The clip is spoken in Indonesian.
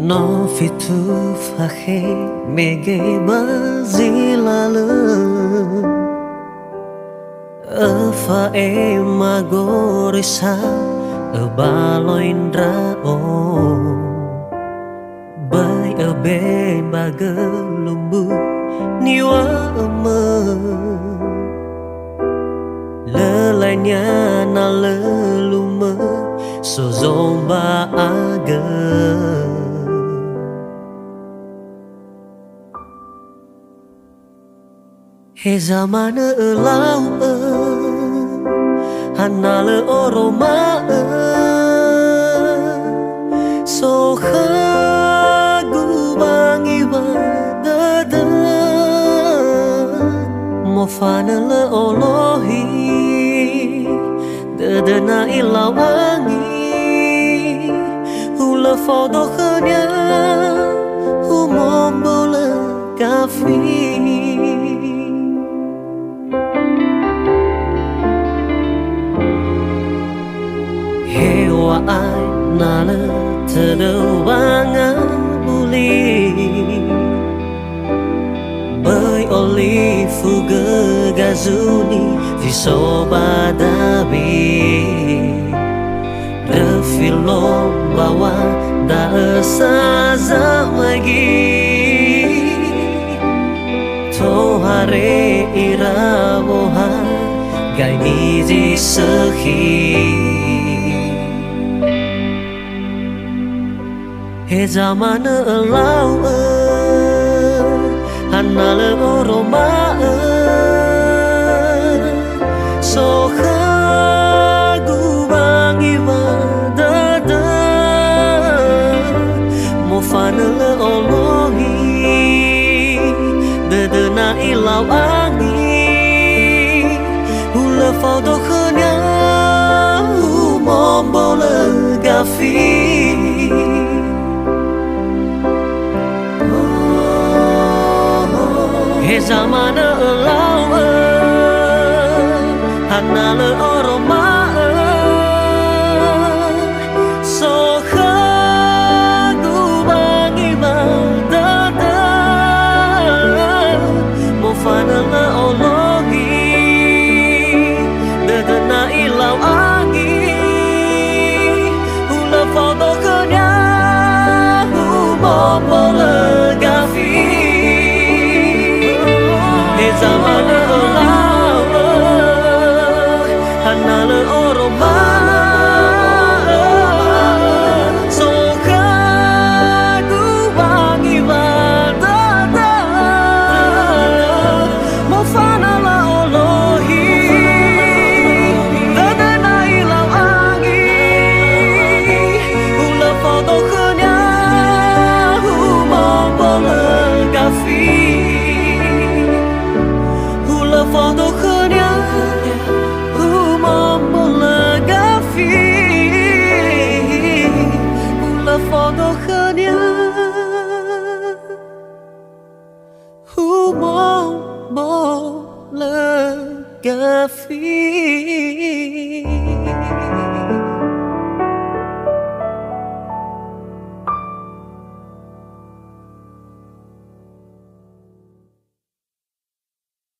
Non fitu fahe mege bazilale Efa e magorisa ebaloindra o Bai ebe bagelumbu niwa eme Lelainya na lelume sozomba aga He zaman elau hanale oroma soha gubangi badada mofana le olohi dadana ilawangi hula fodo khanya humombola kafi Hewa ai nala terdewangan buli Bai oli fuga gazuni visoba dabi Refilo bawa da saza lagi Tohare irawoha gai nizi sehi He zaman elau hanale oroma soha gubangi badada mofana le olohi dadana ilawangi hula fodo khanya humombola gafi He zaman elau hanale oroma soha gubangi badada mofana le olohi dadana ilawangi hula fodo khanya humombola